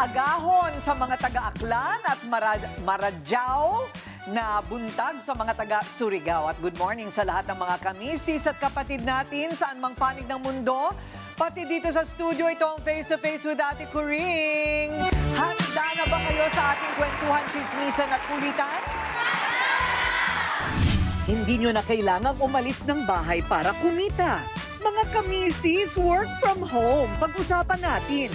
agahon sa mga taga-Aklan at Maradjao na buntag sa mga taga-Surigao. At good morning sa lahat ng mga kamisis at kapatid natin saan mang panig ng mundo. Pati dito sa studio, ito ang Face to Face with Ate Coring. Handa na ba kayo sa ating kwentuhan, chismisan at kulitan? Hindi nyo na kailangang umalis ng bahay para kumita. Mga kamisis, work from home. Pag-usapan natin.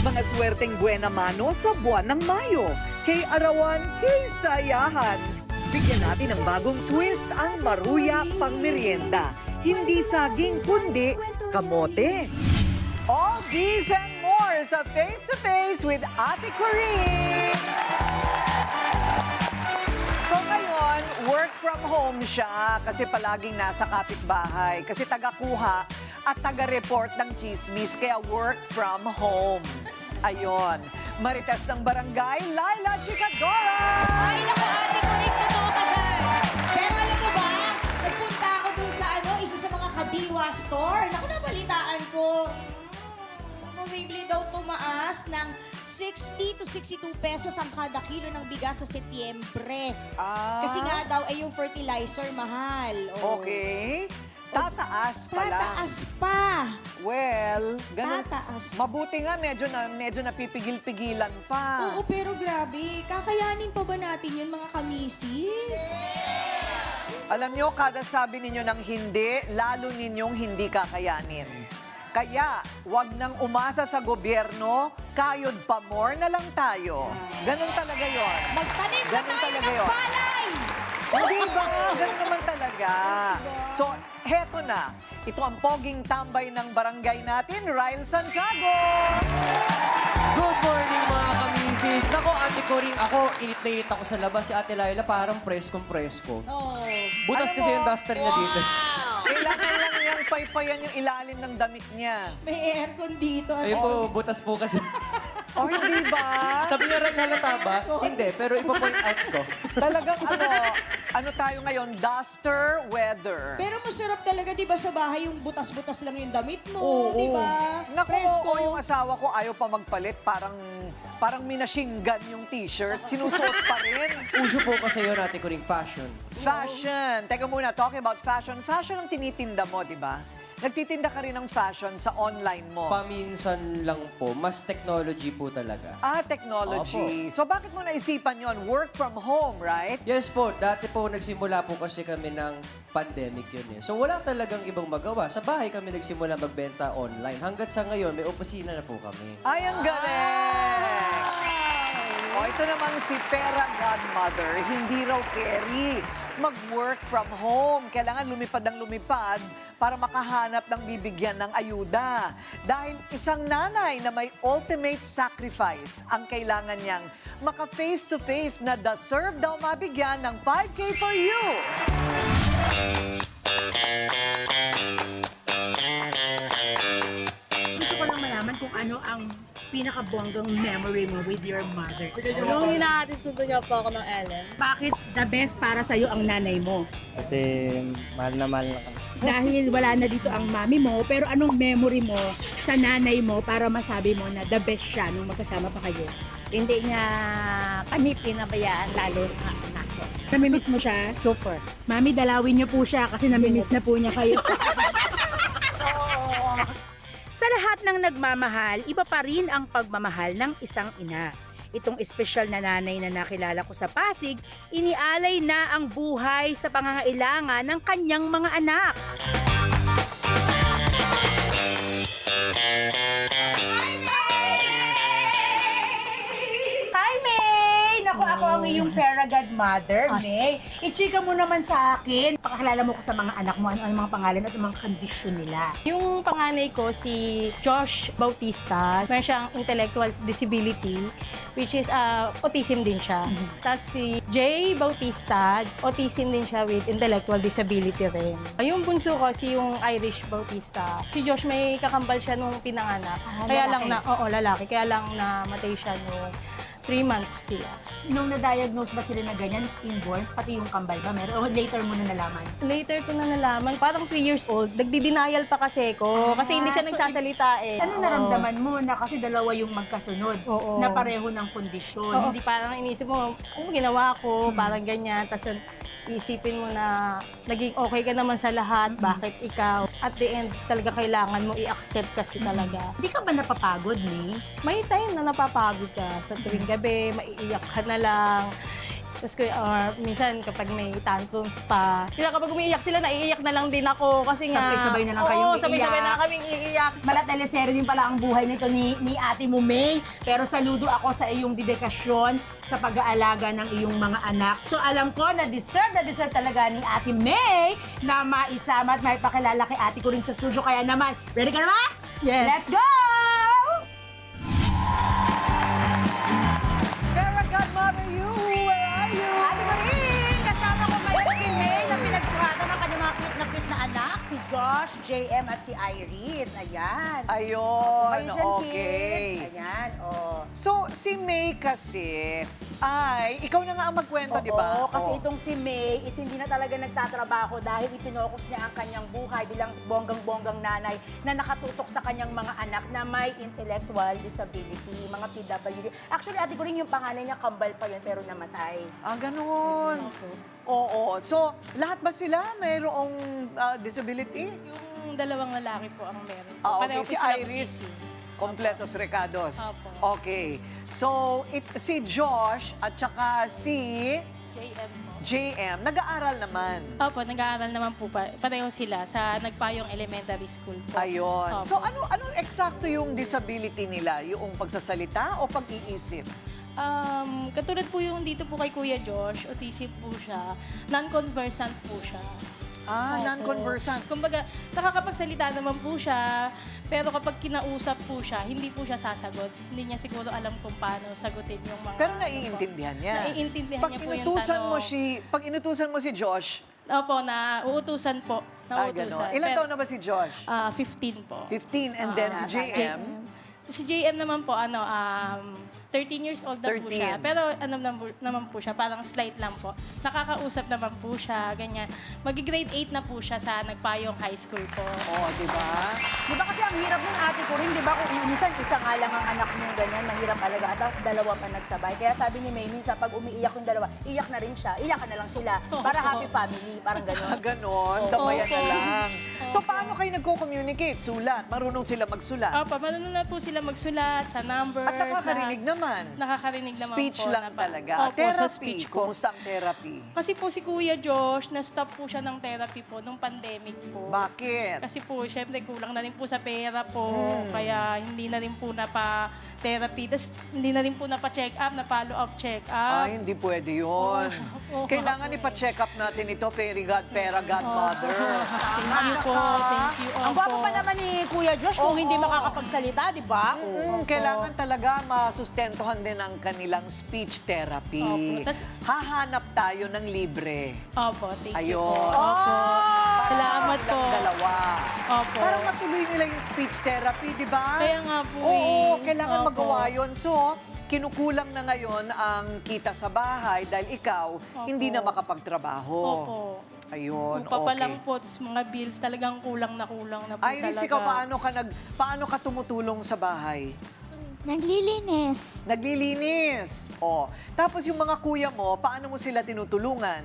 Mga swerteng buena mano sa buwan ng Mayo. Kay Arawan, kay Sayahan. Bigyan natin ng bagong twist ang Maruya pangmerienda. Hindi saging, kundi kamote. All these and more sa Face to Face with Ate Coring. So ngayon, work from home siya kasi palaging nasa kapitbahay. Kasi taga-kuha at taga-report ng chismis, kaya work from home. Ayon. Marites ng barangay, Laila Chicadora! Ay, naku, Ate Coring, totoo ka dyan. Pero alam mo ba, nagpunta ako dun sa isa sa mga Kadiwa store. Naku, nabalitaan ko. Posible daw tumaas ng 60 to 62 pesos ang kada kilo ng bigas sa Setyembre. Kasi nga daw, yung fertilizer mahal. Oh. Okay. Tataas pala. Tataas pa. Well, ganun. Tataas. Mabuti nga, medyo napipigil-pigilan pa. Oo, pero grabe. Kakayanin pa ba natin yun, mga kamisis? Alam nyo, kada sabi ninyo ng hindi, lalo ninyong hindi kakayanin. Kaya, wag nang umasa sa gobyerno, kayod pa more na lang tayo. Ganun talaga yon. Magtanim na Ganun tayo talaga ng yun. palay! Hindi ba? Ganun naman talaga. So, heto na. Ito ang poging tambay ng barangay natin, Ryle Santiago. Good morning mga kamisis. Nako, Ate Coring, ako, init na init ako sa labas. Si Ate Laila parang preskong-presko. Oh. Butas Alam kasi mo, yung duster niya dito. Kailangan lang niyang paypayan yung ilalim ng damit niya. May aircon dito. Ayun po, butas po kasi. O, hindi ba? Sabi niya rin halata ba? Hindi, pero ipo-point out ko. Talagang ano tayo ngayon, duster weather. Pero masarap talaga, di ba, sa bahay yung butas-butas lang yung damit mo, Oo. di ba? Naku, Presko. oo, yung asawa ko ayaw pa magpalit, parang minashinggan yung t-shirt, sinusuot pa rin. Uso po kasi yun, Ate Coring, fashion. Fashion. Teka muna, talking about fashion. Fashion ang tinitinda mo, di ba? Nagtitinda ka rin ng fashion sa online mo. Paminsan lang po, mas technology po talaga. Technology. So bakit mo naisipan yon? Work from home, right? Yes po, dati po nagsimula po kasi kami ng pandemic yun eh. So wala talagang ibang magawa. Sa bahay kami nagsimula magbenta online. Hanggat sa ngayon, may opisina na po kami. Ay, ang galing! O, ito naman si Pera Godmother. Hindi raw carry mag-work from home. Kailangan lumipad ng lumipad para makahanap ng bibigyan ng ayuda. Dahil isang nanay na may ultimate sacrifice ang kailangan niyang maka-face-to-face na deserve daw mabigyan ng 5K for you. Gusto ko lang malaman kung ano ang pinakabonggang memory mo with your mother. Nung hinahatid sundo niya po ako ng Ellen. Bakit the best para sa'yo ang nanay mo? Kasi mahal na kami. Dahil wala na dito ang mami mo, pero anong memory mo sa nanay mo para masabi mo na the best siya nung magkasama pa kayo? Hindi niya kami pinabayaan lalo na anak ko. Namimiss mo siya? Super. Mami, dalawin niyo po siya kasi namimiss na po niya kayo. Sa lahat ng nagmamahal, iba pa rin ang pagmamahal ng isang ina. Itong espesyal na nanay na nakilala ko sa Pasig, inialay na ang buhay sa pangangailangan ng kanyang mga anak. Hi, May! Naku, ako ang iyong Pera Godmother, May. Ichika mo naman sa akin. Pakakilala mo ko sa mga anak mo, ano ang mga pangalan at ang mga kondisyon nila. Yung panganay ko, si Josh Bautista, meron siyang intellectual disability, which is autism din siya. Tapos si Jay Bautista, autism din siya with intellectual disability rin. Yung bunso ko, si yung Irish Bautista. Si Josh may kakambal siya nung pinanganak. Kaya lang lalaki. na, oo, lalaki. Kaya lang namatay siya nung 3 months sila. Nung na-diagnose ba sila na ganyan, inborn, pati yung kambal ba meron? O later mo na nalaman? Later ko na nalaman, parang 3 years old, nagdi-denial pa kasi ko. Kasi hindi siya so nagsasalita eh. Ano Oo. naramdaman mo na kasi dalawa yung magkasunod Oo. na pareho ng kondisyon? Oo, Hindi parang inisip mo, ano ginawa ko, parang ganyan. Tapos isipin mo na naging okay ka naman sa lahat, bakit ikaw? At the end, talaga kailangan mo i-accept kasi talaga. Hindi ka ba napapagod, May? May time na napapagod ka sa tuwing gabi, maiiyak ka na lang. Tapos minsan kapag may tantrums pa, sila kapag umiiyak sila, naiiyak na lang din ako kasi nga... Sabay-sabay na lang kayong Oo, sabay-sabay iiyak. na kaming iiyak. Mala teleserye din pala ang buhay nito ni ate mo, May. Pero saludo ako sa iyong dedikasyon sa pag-aalaga ng iyong mga anak. So alam ko na deserve talaga ni ate May na maisama at maipakilala kay ate ko rin sa studio. Kaya naman, ready ka na ba? Yes. Let's go! Fairy Godmother, where are you? Ate ko rin! Kasama ko ngayon si May na pinagsuhatan ng kanyang mga cute na anak, si Josh, JM at si Iris. Ayan. Ayun, Malaysian okay. kids. Ayan, oh. So, si May kasi, ay, ikaw na nga ang magkwento, di ba? Oo, kasi Oh. itong si May is hindi na talaga nagtatrabaho dahil ipinokus niya ang kanyang buhay bilang bonggang-bonggang nanay na nakatutok sa kanyang mga anak na may intellectual disability, mga PWD. Actually, ate ko rin yung panganay niya, kambal pa yun, pero namatay. Ah, ganun. Oo. So, lahat ba sila mayroong disability? Yung dalawang lalaki po ang meron. Ah, okay. Pareho po Si silang Iris, autism. Completos Recados. Opo. Okay. So, si Josh at saka si JM po. JM, nag-aaral naman. Opo, nag-aaral naman po pareho sila sa Nagpayong Elementary School po. Ayun. Opo. So, ano eksakto yung disability nila? Yung pagsasalita o pag-iisip? Katulad po yung dito po kay Kuya Josh, autism po siya, non-conversant po siya. Ah, Opo. non-conversant. Kumbaga, nakakapagsalita naman po siya, pero kapag kinausap po siya, hindi po siya sasagot. Hindi niya siguro alam kung paano sagutin yung mga... Pero naiintindihan niya. Naiintindihan Pag niya po yung inutusan tanong. pag inutusan mo si Josh, Opo, uutusan po. gano'n. Ilan taon na ba si Josh? 15 po. 15. And then si JM? Si JM naman po, 13 years old na po 13. siya. Pero naman po siya, parang slight lang po. Nakakausap naman po siya, ganyan. Mag-grade 8 na po siya sa Nagpayong High School po. Oh, di ba? Di ba kasi ang hirap ng ate ko rin, di ba? Kung minsan isa nga lang ang anak mo ganyan, mahirap talaga. At tapos dalawa pa nagsabay. Kaya sabi ni May, minsan pag umiiyak yung dalawa, iyak na rin siya. Iyak na lang sila. Para happy family. Parang gano'n. Ganon, damayan na Opo. lang. So, paano kayo nagko-communicate? Sulat? Marunong sila magsulat? Opo, marunong na po sila magsulat sa numbers. At nakakarinig naman. Nakakarinig naman Speech po. lang talaga. Opo, sa Therapy. speech po. Kumusta ang therapy? Kasi po si Kuya Josh, na-stop po siya ng therapy po nung pandemic po. Bakit? Kasi po, syempre, kulang na rin po sa pera po. Kaya hindi na rin po napa-therapy. Tapos hindi na rin po napa-check up, na-follow-up check up. Ay, hindi pwede yun. Oo. Kailangan ipa-check up natin ito, Fairy God, Pera Godmother. Thank you po. Thank you. Ang gwapo pa naman ni Kuya Josh kung Oo. hindi makakapagsalita, di ba? Kailangan talaga masustentuhan din ang kanilang speech therapy. Opo. Tas- Hahanap tayo ng libre. Opo, thank you Ayun. po. Opo. Salamat po. Silang dalawa. Opo. Parang matuloy nila yung speech therapy, di ba? Kaya nga po Oo, eh. kailangan Opo. magawa yun. So, kinukulang na ngayon ang kita sa bahay dahil ikaw hindi na makapagtrabaho. Opo. Ayun, Upa pa okay. lang po, tapos mga bills talagang kulang na po Iris, talaga. ikaw paano ka tumutulong sa bahay? Naglilinis. Naglilinis. Oh. Tapos yung mga kuya mo, paano mo sila tinutulungan?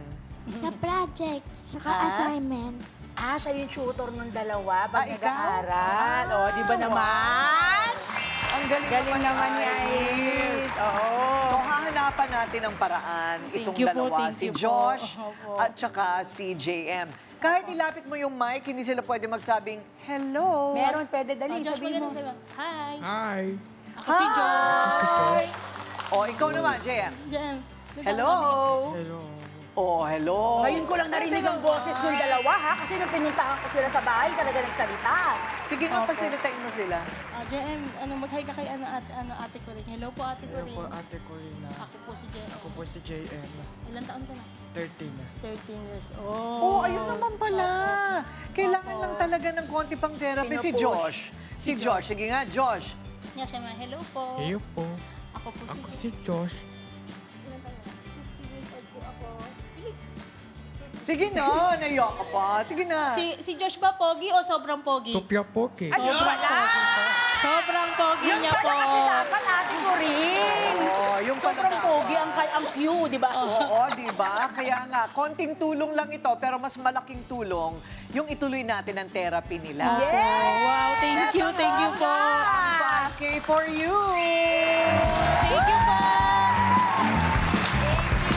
Sa project, saka Ah? assignment. Siya yung tutor ng dalawa pag ikaw? nag-aaral. Di ba wow. naman? Ang galing, Galing naman ni Iris. Oo. So, hahanapan natin ang paraan Thank itong you po, dalawa, thank si you po. Josh Opo. at saka si JM. Kahit ilapit mo yung mic, hindi sila pwede magsabing, hello. Meron, pwede Oh, dali, Josh, sabihin mo. Hi. Hi! Ako si Josh. O, ikaw naman, JM. Jem. Hello. Hello! Oh, hello. Ngayon ko lang narinig ang boses ng dalawa, ha? Kasi nung pinuntahan ko sila sa bahay, talaga nagsalita. Sige nga, pasilitain mo sila. Jem, mag-hi ka kay ate ko rin. Hello po, ate ko Hello rin. po ate Corina. Ako po si Jem. Ako po si JM. Ilan taon ka na? 13 na. 13 years old. Oh, ayun naman pala. Kailangan Opo. lang talaga ng konti pang therapy si Pinupush. Josh. Si Josh. Sige nga, Josh. Yeah, siya hello po. Hello po. Ako Ako po Ako si Josh. Sige na, naiyak ka pa. Sige na. Si Josh ba pogi o sobrang pogi? Sophia Poke. Sobrang pogi niya po. Dapat ate ko rin. Oo, yung Sobrang pananaw. pogi, ang cute, di ba? Oo, di ba? Kaya nga, konting tulong lang ito, pero mas malaking tulong yung ituloy natin ang therapy nila. Wow, thank you po. 5K for you! Thank you po.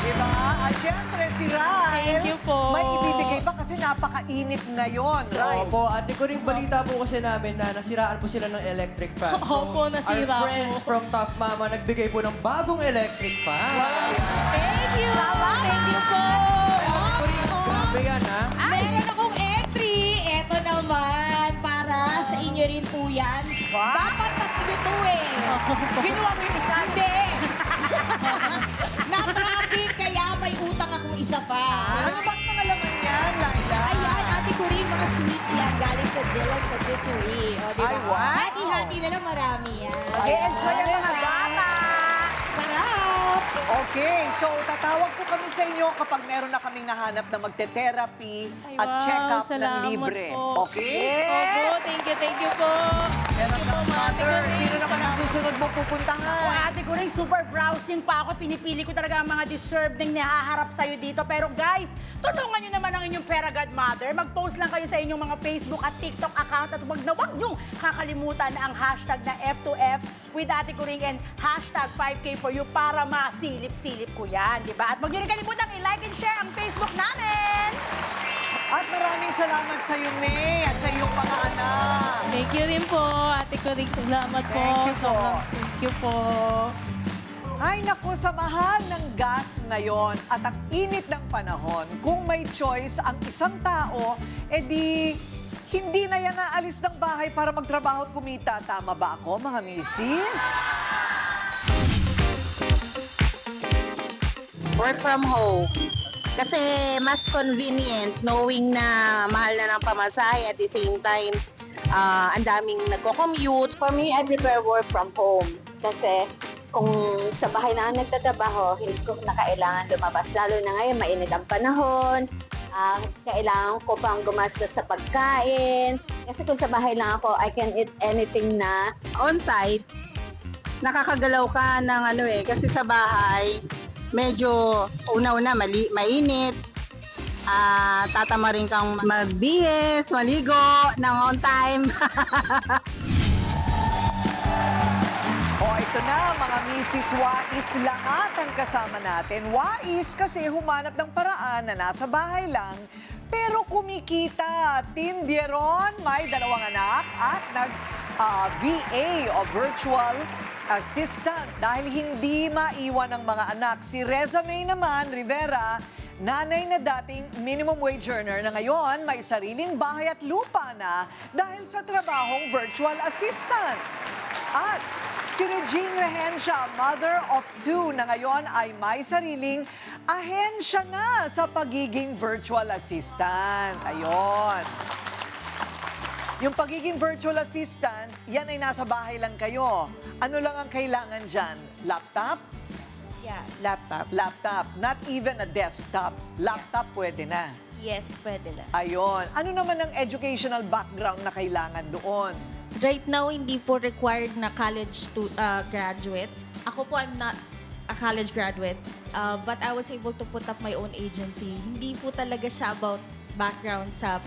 Diba? At syempre, si Rai. Thank you po. May ibibigay pa kasi napakainit ngayon, Rai. Opo, ate ko rin balita po kasi namin na nasiraan po sila ng electric fan. Opo, nasira Our friends po. from Tough Mama nagbigay po ng bagong electric fan. Thank you. Thank you po. Grabe yan, ha? Meron akong entry. Eto naman, para sa inyo rin po yan. Dapat tatlo to eh. Ginawa mo yung isa. Hindi. Na-traffic, kaya may utang akong isa pa. Ano bang mga laman yan, Laila? Ayan, ate ko rin mga sweets yan galing sa Dylan Patisserie. O, di ba? Ay, wow. Hati-hati na lang marami yan. Enjoy ang mga bata. Sarap! Okay, so tatawag po kami sa inyo kapag meron na kaming nahanap na magte-therapy Ay, at wow, check-up ng salamat libre. po. Okay? Opo, thank you po. Meron Thank you kang po, Ate mother. Corinne. Sino naman ang susunod mo O pupuntahan? ate ko rin, super browsing pa ako. Pinipili ko talaga ang mga deserving na haharap sa'yo dito. Pero guys, tulungan nyo naman ang inyong Pera Godmother. Mag-post lang kayo sa inyong mga Facebook at TikTok account at huwag nyong kakalimutan ang hashtag na F2F with Ate Kuring and hashtag 5K for you para masilip-silip ko yan, di ba? At huwag nyo rin kalimutan i-like and share ang Facebook namin. At maraming salamat sa iyo, May, at sa iyong mga anak. Thank you rin po, Ate Corinne. Salamat po. Thank you po. Thank you po. Ay naku, sa mahal ng gas ngayon at ang init ng panahon, kung may choice ang isang tao, edi hindi na yan naalis ng bahay para magtrabaho at kumita. Tama ba ako, mga misis? Work from home. Kasi mas convenient knowing na mahal na ng pamasahe at the same time, ang daming nagko-commute. For me, I prefer work from home. Kasi kung sa bahay na ako nagtatrabaho, hindi ko na kailangan lumabas. Lalo na ngayon, mainit ang panahon. Kailangan ko pang gumastos sa pagkain. Kasi kung sa bahay lang ako, I can eat anything na. On-site, nakakagalaw ka ng kasi sa bahay, medyo una-una mainit. Tatama rin kang magbihis, maligo, ng on time. O ito na, mga misis Wais, lahat ang kasama natin. Wais kasi humanap ng paraan na nasa bahay lang, pero kumikita. Tindieron, may 2 anak at nag-VA o virtual assistant dahil hindi maiwan ng mga anak. Si Reza May naman, Rivera, nanay na dating minimum wage earner na ngayon may sariling bahay at lupa na dahil sa trabahong virtual assistant. At si Regine Rehencia, mother of 2 na ngayon ay may sariling ahensya na sa pagiging virtual assistant. Ayon. Yung pagiging virtual assistant, yan ay nasa bahay lang kayo. Ano lang ang kailangan dyan? Laptop? Yes. Laptop. Not even a desktop. Laptop pwede na. Yes, pwede na. Ayon. Ano naman ang educational background na kailangan doon? Right now, hindi po required na college graduate. Ako po, I'm not a college graduate. But I was able to put up my own agency. Hindi po talaga siya about background sa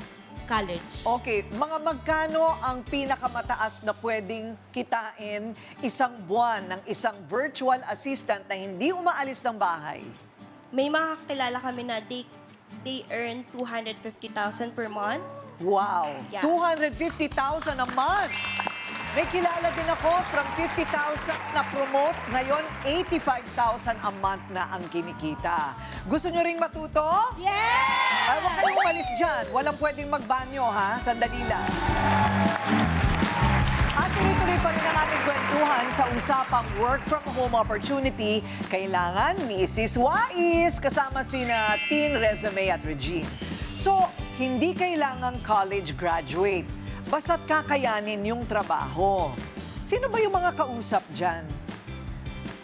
college. Okay, mga magkano ang pinakamataas na pwedeng kitain isang buwan ng isang virtual assistant na hindi umaalis ng bahay? May mga kakilala kami na they earn 250,000 per month. Wow! Yeah. 250,000 a month! May kilala din ako from 50,000 na promote, ngayon 85,000 a month na ang kinikita. Gusto nyo ring matuto? Yes! Ay, huwag kayong umalis dyan. Walang pwedeng magbanyo, ha? Sandali lang. At tuloy-tuloy pa rin ang ating kwentuhan sa usapang work from home opportunity. Kailangan Mrs. Wais kasama sina Tin, Resume at Regine. So, hindi kailangan college graduate. Basta't kakayanin yung trabaho. Sino ba yung mga kausap dyan?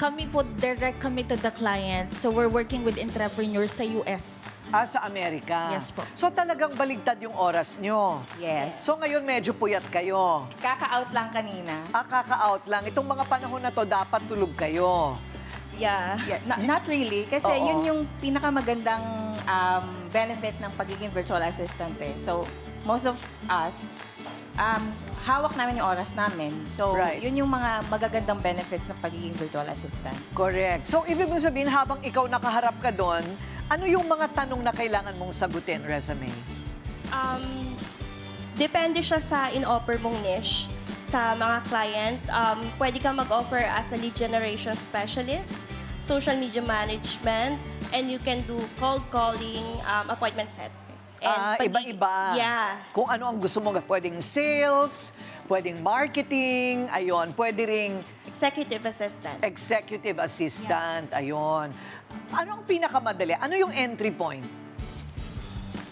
kami po, direct kami to the client. So we're working with entrepreneurs sa US. Sa Amerika. Yes po. So talagang baligtad yung oras nyo. Yes. So ngayon medyo puyat kayo. Kaka-out lang kanina. Kaka-out lang. Itong mga panahon na to, dapat tulog kayo. Yeah. Not really. Kasi Oo. yun yung pinakamagandang benefit ng pagiging virtual assistant eh. So, most of us, hawak namin yung oras namin. So, Right. yun yung mga magagandang benefits ng pagiging virtual assistant. Correct. So, ibig mong sabihin, habang ikaw nakaharap ka doon, ano yung mga tanong na kailangan mong sagutin, Resume? Depende siya sa in-offer mong niche sa mga client. Pwede ka mag-offer as a lead generation specialist, social media management, and you can do cold calling, appointment set. Iba-iba. Yeah. Kung ano ang gusto mo, pwedeng sales, pwedeng marketing, ayun, pwede ring Executive assistant. executive assistant, ayun. Ano ang pinakamadali? Ano yung entry point?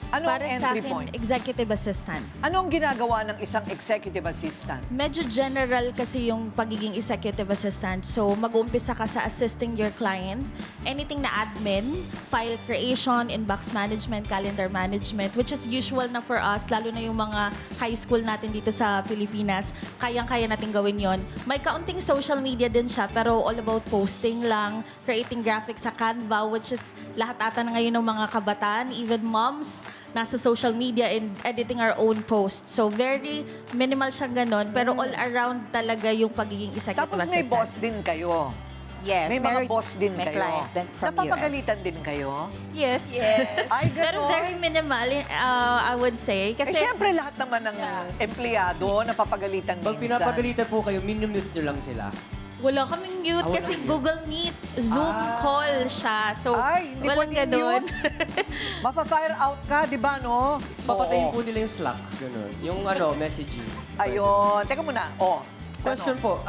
Ano Para ang sa entry akin, point? executive assistant. Ano ang ginagawa ng isang executive assistant? Medyo general kasi yung pagiging executive assistant. So, mag-uumpisa ka sa assisting your client. Anything na admin, file creation, inbox management, calendar management, which is usual na for us, lalo na yung mga high school natin dito sa Pilipinas. Kayang-kaya natin gawin yon. May kaunting social media din siya, pero all about posting lang, creating graphics sa Canva, which is lahat ata na ngayon ng mga kabataan, even moms, nasa social media and editing our own posts. So, very minimal siyang ganon, pero all around talaga yung pagiging executive Tapos may assistant. boss din kayo. Yes. May mga boss din may kayo. client din from Napapagalitan din kayo? Yes. Ay, Pero ganon. very minimal, I would say. Kasi, Siyempre, lahat naman ng empleyado napapagalitan Pag minsan. pinapagalitan po kayo, minumute nyo lang sila. wala kaming mute Wala kasi mute. Google Meet, Zoom call siya. So, Ay, hindi walang pwedeng ganon. Mapa-fire out ka, di ba, no? Papatayin Oo. po nila yung Slack, gano'n. Yung messaging. Ayun. Teka muna. Question po,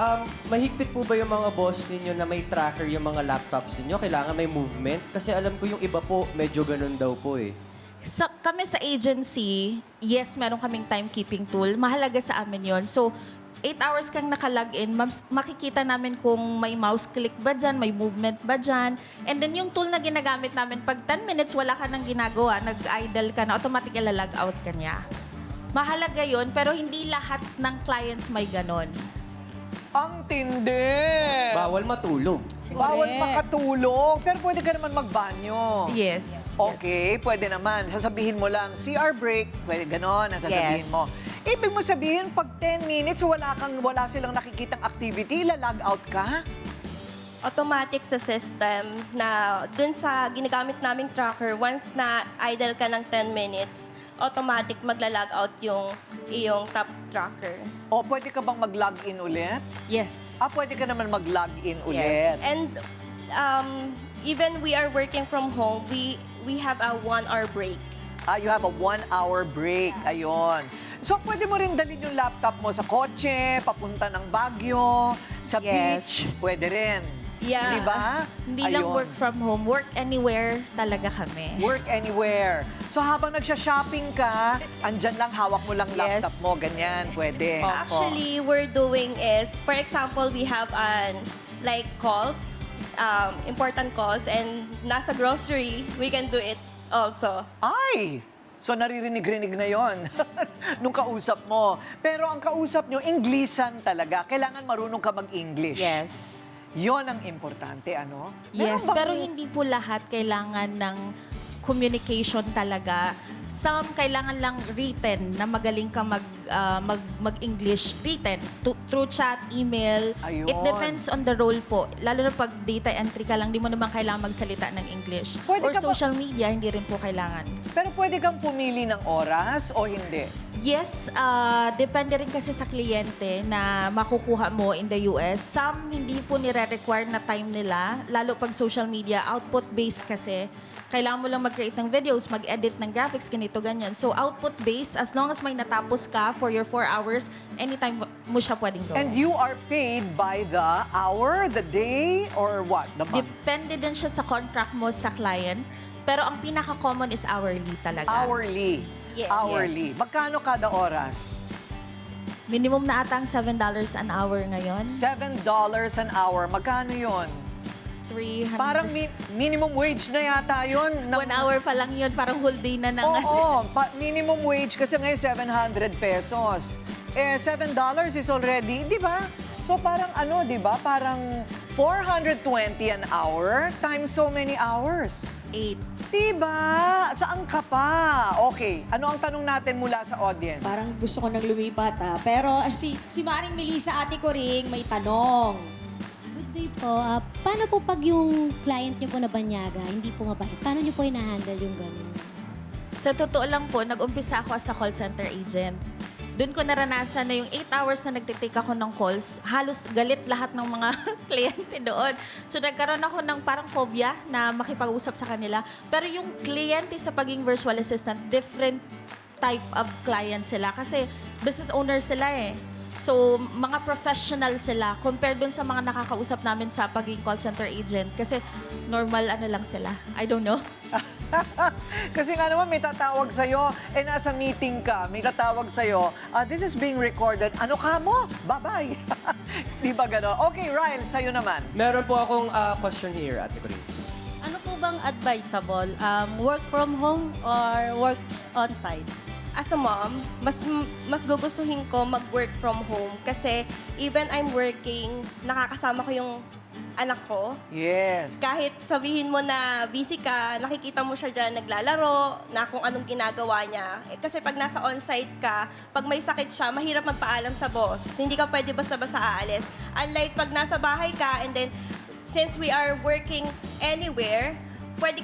mahigpit po ba yung mga boss ninyo na may tracker yung mga laptops ninyo? Kailangan may movement? Kasi alam ko yung iba po, medyo ganun daw po eh. Kami sa agency, yes, meron kaming timekeeping tool. Mahalaga sa amin yon. So, 8 hours kang nakalagin, makikita namin kung may mouse click ba dyan, may movement ba dyan. And then yung tool na ginagamit namin, pag 10 minutes wala ka nang ginagawa, nag-idle ka na, automatic ilalog out ka niya. Mahalaga yon, pero hindi lahat ng clients may ganon. Ang tindi! Bawal matulog. Bawal makatulog. Pero pwede ka naman magbanyo. Yes. Okay, pwede naman. Sasabihin mo lang, CR break. Pwede ganon ang sasabihin Yes. mo. Ibig mo sabihin, pag 10 minutes, wala silang nakikitang activity, ilalog out ka? Automatic sa system na dun sa ginagamit naming tracker, once na idle ka ng 10 minutes, automatic magla-log out yung iyong top tracker. O pwede ka bang mag-log in ulit? Yes. Pwede ka naman mag-log in ulit. And even we are working from home, we have a 1-hour break. You have a 1-hour break. Ayun. So, pwede mo rin dalhin yung laptop mo sa kotse, papunta ng Baguio, sa beach. Pwede rin. Yeah. Di ba? Hindi lang Ayun. work from home, work anywhere talaga kami. Work anywhere. So, habang nagsha-shopping ka, andyan lang, hawak mo lang Yes. laptop mo. Ganyan, pwede. Actually, we're doing is, for example, we have like calls, important calls, and nasa grocery, we can do it also. Ay! So, naririnig-rinig na yon nung kausap mo. Pero ang kausap nyo, Inglesan talaga. Kailangan marunong ka mag-English. Yes. Yon ang importante, ano? Meron Yes, bang- pero hindi po lahat kailangan ng communication talaga. Some kailangan lang written na magaling ka mag-English written through chat, email. Ayun. It depends on the role po. Lalo na pag data entry ka lang, di mo naman kailangan magsalita ng English. Pwede Or ka ba- social media, hindi rin po kailangan. Pero pwede kang pumili ng oras o hindi? Yes, depende rin kasi sa kliyente na makukuha mo in the US. Some hindi po nire-require na time nila, lalo pag social media, output-based kasi. Kailangan mo lang mag-create ng videos, mag-edit ng graphics, ganito, ganyan. So, output-based, as long as may natapos ka for your 4 hours, anytime mo siya pwedeng gawin. And you are paid by the hour, the day, or what? The month? Depende din siya sa contract mo sa client. Pero ang pinaka-common is hourly talaga. Hourly. Yes. Hourly. Yes. Magkano kada oras? Minimum na ata ang $7 an hour ngayon. $7 an hour. Magkano yon? 300. Parang minimum wage na yata yun. 1 hour pa lang yun, parang whole day na Oo, minimum wage kasi ngayon 700 pesos. $7 is already, di ba? So parang di ba? Parang 420 an hour times so many hours. 8. Diba? Saan ka pa? Okay, ano ang tanong natin mula sa audience? Parang gusto ko nang lumipat Pero si Maring Melissa, ate ko ring may tanong. Good day po. Paano po pag yung client niyo po na banyaga, hindi po mabait? Paano niyo po ina-handle yung ganun? Sa totoo lang po, nag-umpisa ako as a call center agent. Doon ko naranasan na yung 8 hours na nagtitake ako ng calls, halos galit lahat ng mga kliyente doon. So nagkaroon ako ng parang phobia na makipag-usap sa kanila. Pero yung kliyente sa pagiging virtual assistant, different type of client sila. Kasi business owner sila eh. So mga professional sila compared doon sa mga nakakausap namin sa pagiging call center agent. Kasi normal lang sila. I don't know. Kasi nga naman may tatawag sa'yo, nasa meeting ka, may tatawag sa'yo, this is being recorded, ano ka mo? Bye-bye. Di ba gano'n? Okay, Ryle, sa'yo naman. Meron po akong question here, Ate Corinne. Ano po bang advisable? Work from home or work on-site? As a mom, mas gugustuhin ko mag-work from home kasi even I'm working, nakakasama ko yung anak ko. Yes. Kahit sabihin mo na busy ka, nakikita mo siya dyan naglalaro, na kung anong ginagawa niya. Kasi pag nasa on-site ka, pag may sakit siya, mahirap magpaalam sa boss. Hindi ka pwede basta-basta aalis. Unlike pag nasa bahay ka and then since we are working anywhere, pwede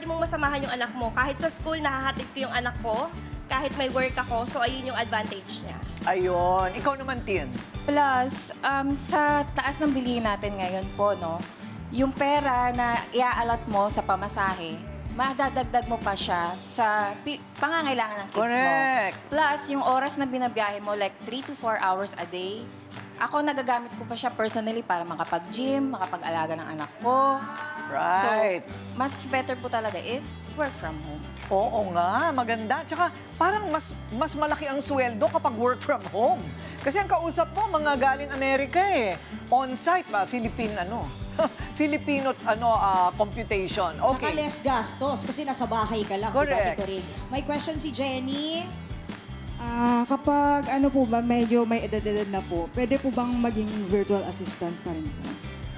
mong masamahan yung anak mo. Kahit sa school, nahahatid ko yung anak ko. Kahit may work ako, so ayun yung advantage niya. Ayun. Ikaw naman, Tien. Plus, sa taas ng bilihin natin ngayon po, yung pera na ia-allot mo sa pamasahe, madadagdag mo pa siya sa pangangailangan ng kids Correct. mo. Plus, yung oras na binabiyahe mo, like 3 to 4 hours a day, ako nagagamit ko pa siya personally para makapag-gym, makapag-alaga ng anak ko. Right. So, much better po talaga is work from home. Oo nga, maganda. Tsaka parang mas malaki ang sweldo kapag work from home. Kasi ang kausap mo, mga galing Amerika eh. On-site ba? Filipino computation. Saka Okay. less gastos kasi nasa bahay ka lang. Correct. Diba, Ate Corinne? May question si Jenny. Kapag po ba, medyo may edad-edad na po, pwede po bang maging virtual assistants pa rin po?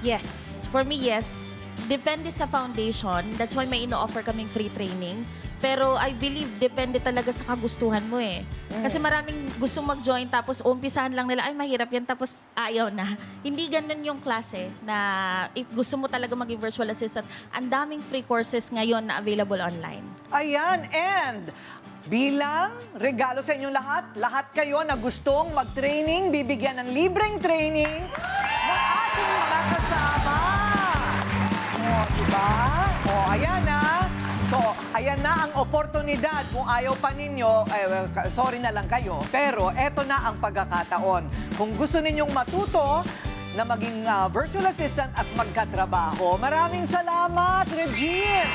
Yes. For me, yes. Depende sa foundation. That's why may ino-offer kaming free training. Pero I believe, depende talaga sa kagustuhan mo eh. Kasi maraming gusto mag-join tapos umpisahan lang nila, ay mahirap yan tapos ayaw na. Hindi ganun yung klase na if gusto mo talaga maging virtual assistant, ang daming free courses ngayon na available online. Ayan, and bilang regalo sa inyong lahat kayo na gustong mag-training, bibigyan ng libreng training ng ating mga kasama. O, diba? O, ayan na. So, ayan na ang oportunidad. Kung ayaw pa ninyo, sorry na lang kayo. Pero eto na ang pagkakataon. Kung gusto ninyong matuto na maging virtual assistant at magkatrabaho, maraming salamat, Regine!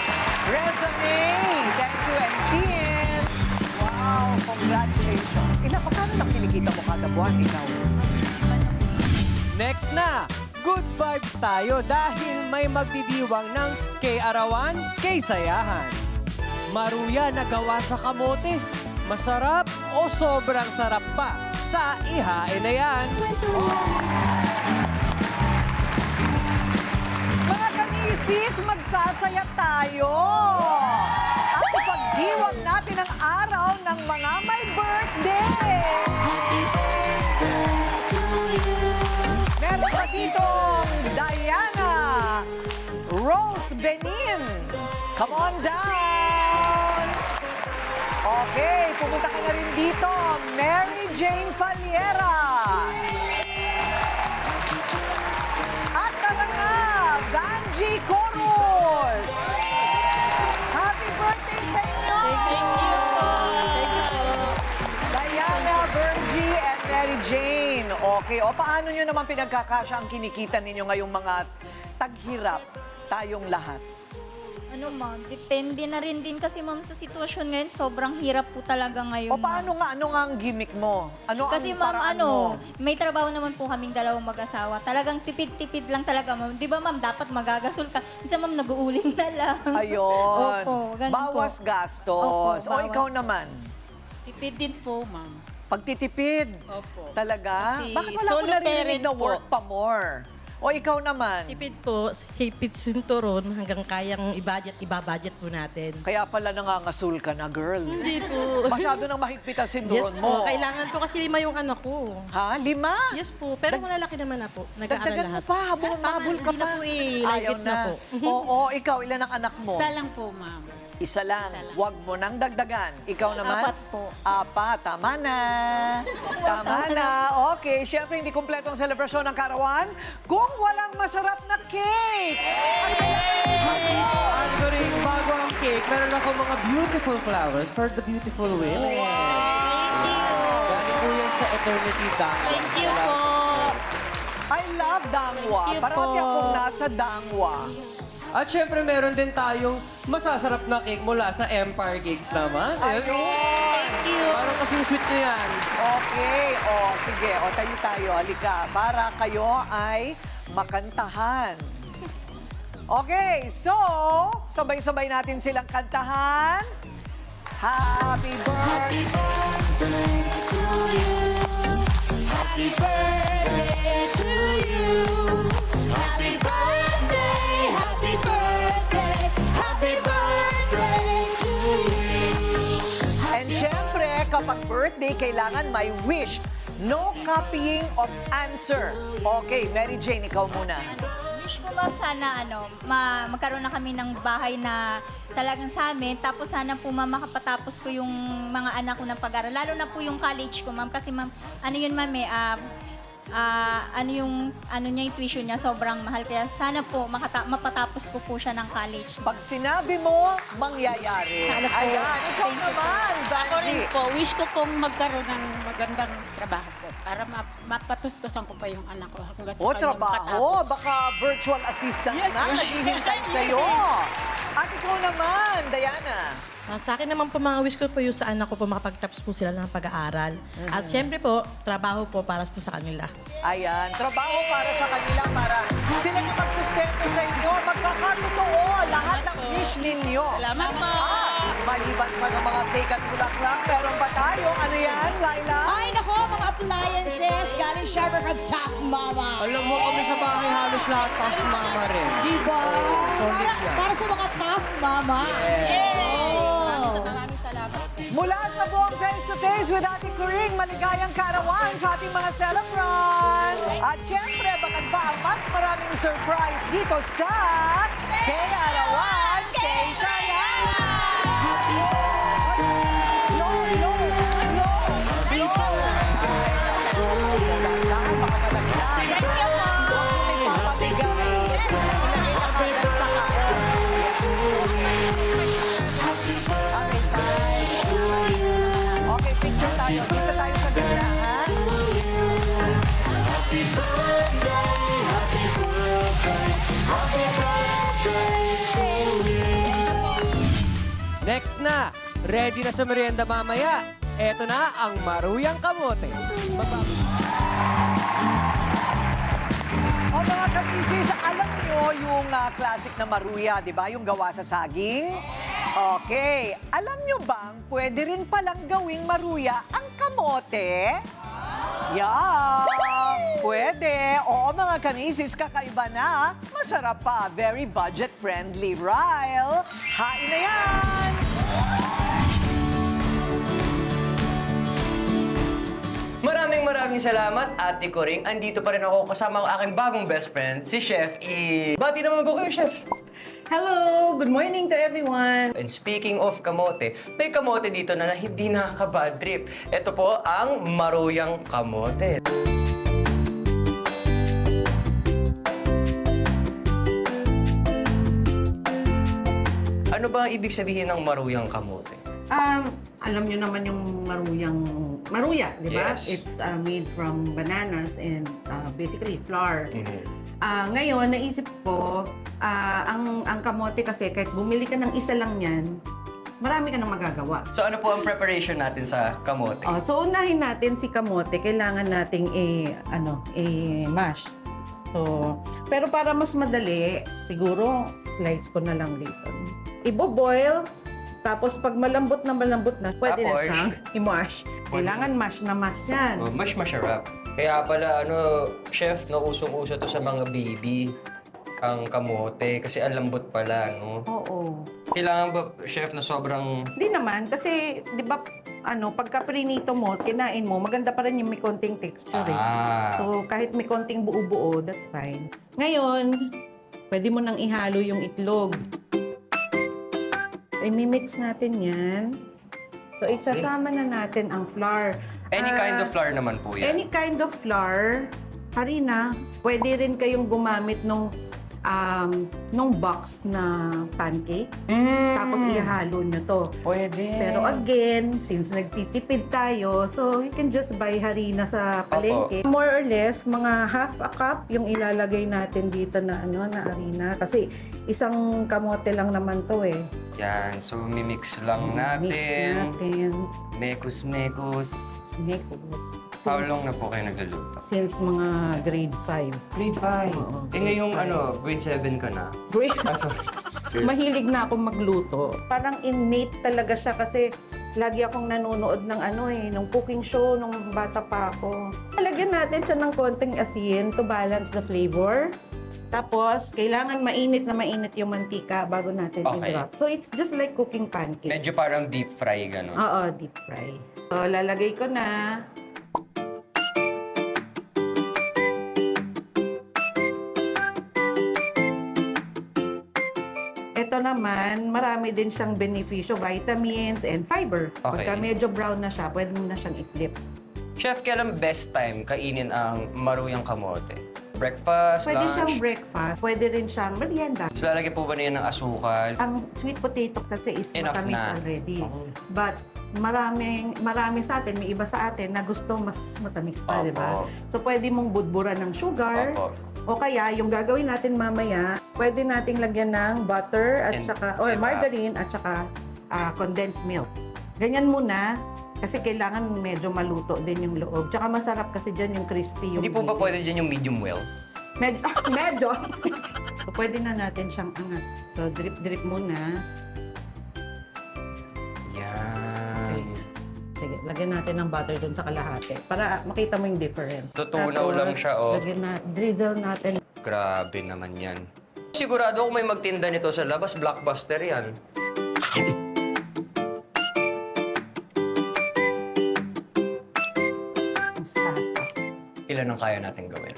Resume! Thank you, and Tien! Wow, congratulations! Magkano lang kinikita mo kada buwan, ikaw? Next na, good vibes tayo dahil may magdidiwang ng K-arawan, K-sayahan. Maruya na gawa sa kamote. Masarap o sobrang sarap pa? Sa ihain na yan. Mga kamisis, magsasaya tayo! At ipagdiwang natin ang araw ng mga may birthday! Meron pa ditong Diana Rose Benin. Come on down! Okay, pumunta ka na rin dito. Mary Jane Faliera. At tara na, Vanji Corus. Happy birthday sa inyo! Thank you. Diana, Virgie, and Mary Jane. Okay, o paano nyo naman pinagkakasya ang kinikita ninyo ngayong mga taghirap tayong lahat? Ano ma'am, depende na rin din kasi ma'am sa sitwasyon ngayon, sobrang hirap po talaga ngayon. O paano nga? Ano nga ang gimmick mo? Ano Kasi ang ma'am, paraan mo? may trabaho naman po kaming dalawang mag-asawa. Talagang tipid-tipid lang talaga ma'am. Di ba ma'am, dapat magagasol ka. Minsan ma'am, nag-uuling na lang. Ayun. Opo, ganun Bawas po. gastos. Opo, O ikaw bawas. naman? Tipid din po, ma'am. Pagtitipid? Opo. Talaga? Kasi Bakit wala ko solo naririnig parent na po. work pa more? O ikaw naman? Tipid po, hipit sinturon hanggang kayang ibabudget po natin. Kaya pala nangangasul ka na, girl. Hindi po. Masyado nang mahigpit ang sinduron Yes mo. po, kailangan po kasi 5 yung anak ko. Ha? 5? Yes po, pero malalaki naman na po. Nag-aaral Dagdagan mo lahat. pa, habol ka Hindi na pa. po live na po. Oo, ikaw, ilan ang anak mo? Isa lang po, ma'am. Isa lang. Huwag mo nang dagdagan. Ikaw naman? 4 po. 4. Tama na. Tama na. Okay, syempre hindi kumpleto ang selebrasyon ng Karawan kung walang masarap na cake. At ring bago ang cake, meron ako mga beautiful flowers for the beautiful women. Galing po yan sa Eternity Dangwa. Thank you po. I love Dangwa. Thank you Parati po. akong nasa Dangwa. At syempre, meron din tayong masasarap na cake mula sa Empire Cakes naman. Ayun. Thank you. Parang kasing sweet nyo yan. Okay. O, sige. O, tayo. Halika. Para kayo ay makantahan. Okay. So, sabay-sabay natin silang kantahan. Happy birthday to you. Happy birthday to you. Happy birthday, happy birthday, happy birthday to you. And syempre, kapag birthday, kailangan may wish. No copying of answer. Okay, Mary Jane, ikaw muna. Wish ko ma'am sana magkaroon na kami ng bahay na talagang sa amin. Tapos sana po ma'am makapatapos ko yung mga anak ko ng pag-aaral. Lalo na po yung college ko ma'am. Kasi ma'am, ano yun ma'am yung tuition niya sobrang mahal. Kaya sana po mapatapos ko po siya ng college. Pag sinabi mo, mangyayari. Sana po. Ayan, ikaw Thank you po. naman, Ako rin Vandy. po, wish ko pong magkaroon ng magandang trabaho po para mapatustusan ko pa yung anak ko hanggang sa O, kanyang trabaho. patapos. Baka virtual assistant Yes, na right. naghihintay sa'yo. At ikaw naman, Diana. Sa akin naman po, mga wish ko po yung sa anak ko po makapagtapos po sila ng pag-aaral. At syempre po, trabaho po para po sa kanila. Ayan, trabaho para sa kanila, para sila yung magsustento sa inyo. Magkakatotoo lahat ng wish ninyo. Salamat po. Maliban pa ng mga cake at bulaklak, meron ba tayo? Ano yan, Laila? Ay, nako, mga appliances. Galing syempre from Tough Mama. Alam mo kami sa bahay halos lahat pa mama rin. Diba? Solid yan. Para sa mga Tough Mama. Maraming salamat. Mula sa buong face-to-face with Ate Kuring, maligayang karawan sa ating mga celebrant. At syempre, bakit pa ang mas maraming surprise dito sa K-Arawan, K-Saya! Okay, picture tayo. Dito tayo sa ganda, ha? Next na, ready na sa merienda mamaya. Eto na ang maruyang kamote. O mga kamisis, alam nyo yung classic na maruya, di ba? Yung gawa sa saging? Okay. Alam nyo bang pwede rin palang gawing maruya ang kamote? Yeah! Pwede. Oo mga kamisis, kakaiba na. Masarap pa. Very budget-friendly, Ryle. Hain na yan! Maraming salamat, Ate Kuring. Andito pa rin ako kasama ang aking bagong best friend, si Chef E. Bati naman ko kayo, Chef. Hello! Good morning to everyone! And speaking of kamote, may kamote dito na hindi nakaka-bad trip. Ito po ang maruyang kamote. Ano ba ang ibig sabihin ng maruyang kamote? Alam nyo naman yung maruya, di ba? Yes. It's made from bananas and basically flour. Mhm. Ngayon, naisip ko, Ang kamote kasi, kahit bumili ka ng isa lang yan, marami ka nang magagawa. So ano po ang preparation natin sa kamote? So unahin natin si kamote, kailangan nating i-mash. So, pero para mas madali, siguro slice ko na lang dito. Ibo-boil, tapos pag malambot na, pwede na Tapos? siyang i-mash. Kailangan mash na mash yan. Oh, mas masarap. Kaya pala, chef, usong-uso to sa mga baby, ang kamote, kasi ang lambot pala, no? Oo. Kailangan ba, chef, na sobrang... Hindi naman, kasi, di ba, pagka prinito mo, kinain mo, maganda pa rin yung may konting texture eh. So, kahit may konting buo-buo, that's fine. Ngayon, pwede mo nang ihalo yung itlog. I-mix natin yan. So, isasama na natin ang flour. Any kind of flour naman po yan. Any kind of flour. Harina, pwede rin kayong gumamit nung box na pancake. Tapos ihalo nyo to. Pwede. Pero again, since nagtitipid tayo, so you can just buy harina sa palengke. More or less, mga half a cup yung ilalagay natin dito na harina. Kasi isang kamote lang naman to eh. Yan. So, mimix lang natin. Mix natin. Mekos. How long na po kayo nagluluto? Since mga grade 5. Grade 5? Ngayong grade 7 ka na? Mahilig na akong magluto. Parang innate talaga siya kasi lagi akong nanonood ng ng cooking show nung bata pa ako. Lagyan natin siya ng konting asin to balance the flavor. Tapos, kailangan mainit na mainit yung mantika bago natin i-drop. So, it's just like cooking pancakes. Medyo parang deep fry, gano'n? Oo, deep fry. So, lalagay ko na. Ito naman, marami din siyang benepisyo, vitamins and fiber. Okay. Pagka medyo brown na siya, pwede mo na siyang i-flip. Chef, kailan best time kainin ang maruyang kamote? Breakfast, Pwede lunch? siyang breakfast, pwede rin siyang merienda. So, lalagyan po ba niya ng asukal? Ang sweet potato kasi is Enough matamis na. already. But marami sa atin, may iba sa atin na gusto mas matamis pa, di ba? So, pwede mong budburan ng sugar. O kaya, yung gagawin natin mamaya, pwede nating lagyan ng butter at or margarine at saka condensed milk. Ganyan muna. Kasi kailangan medyo maluto din yung loob. Tsaka masarap kasi dyan yung crispy yung Hindi po ba pwede dyan yung medium well? Medyo. So, pwede na natin siyang angat. So, drip-drip muna. Yan. Sige, lagyan natin ng butter dun sa kalahati para makita mo yung difference. Tutunaw lang siya, oh. Drizzle natin. Grabe naman yan. Sigurado kung may magtinda nito sa labas, blockbuster yan. Ilan ang kaya natin gawin?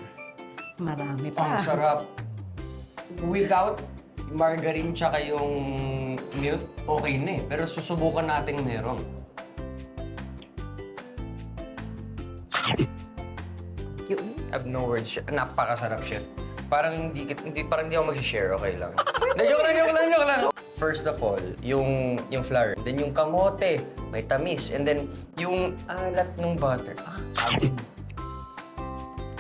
Marami pa. Ang sarap. Without margarine tsaka yung milk, okay na eh. Pero susubukan natin meron. I have no words. Napakasarap, chef. Parang hindi ako mag-share, okay lang. Joke lang. First of all, yung flour. Then yung kamote, may tamis. And then yung alat ng butter.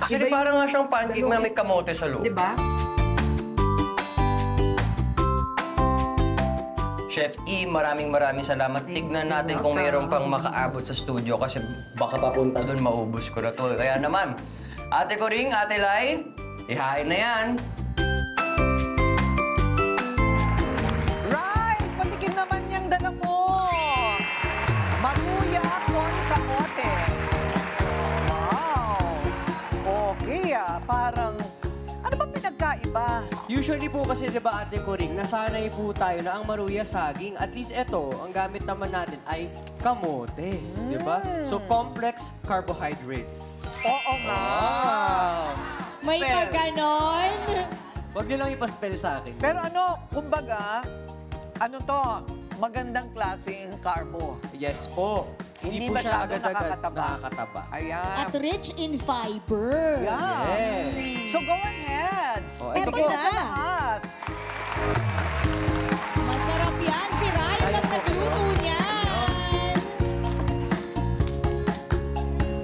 Actually, parang nga siyang pancake na may kamote sa loob. Diba? Chef E, maraming salamat. Tignan natin kung mayroon pang makaabot sa studio kasi baka papunta doon, maubos ko na to. Kaya naman, Ate Coring, Ate Lai, ihain na yan. Right! Patikim naman niyang dala mo. Maruya con kamote. Okay parang, ano ba pinagkaiba? Usually po kasi, di ba, Ate Coring, nasanay po tayo na ang maruya saging. At least ito, ang gamit naman natin ay kamote. Di ba? So, complex carbohydrates. Oo nga. May ganon? Huwag niyo lang ipaspell sa akin. Pero kumbaga, magandang klaseng carbo. Yes po. Hindi po siya agad-agad nakakataba. Ayan. At rich in fiber. Yeah. Yes. So go ahead. Eto Ito na. sa lahat. Masarap yan. Si Ryan lang nagluto niyan.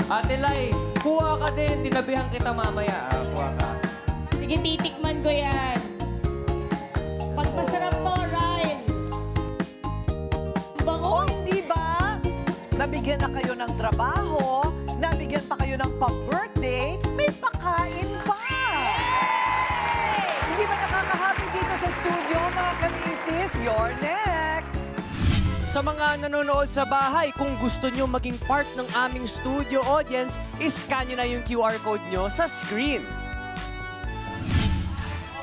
Ate Lai, kuha ka din. Tinabihan kita mamaya. Kuha ka. Sige, titikman ko yan. Masarap to, Ryle. Bango. Di ba? Nabigyan na kayo ng trabaho, nabigyan pa kayo ng pa-birthday, may pakain pa! Hindi ba nakaka-happy dito sa studio, mga kamisis? You're next! Sa mga nanonood sa bahay, kung gusto nyo maging part ng aming studio audience, iscan nyo na yung QR code nyo sa screen.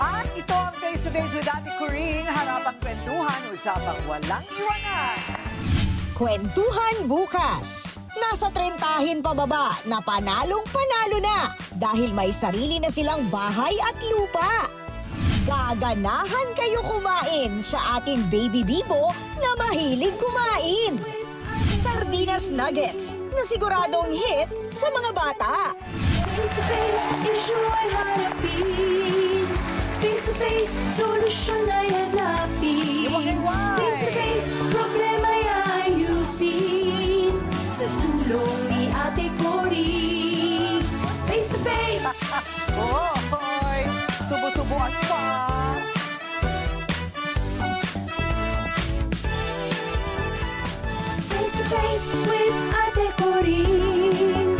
At ito ang face-to-face with Ate Coring, harapang kwentuhan, usapang walang iwanan. Kwentuhan bukas. Nasa 30 pababa na panalong-panalo na dahil may sarili na silang bahay at lupa. Gaganahan kayo kumain sa ating Baby Bibo na mahilig kumain. Sardinas Nuggets na siguradong hit sa mga bata. Face to face, issue ay harapin. Face to face, solusyon ay hanapin. Face to face, problema ay ayusin. Sa tulong ni Ate Coring. Face to face. Hoy! Subo-subuan pa! Face to face with Ate Coring.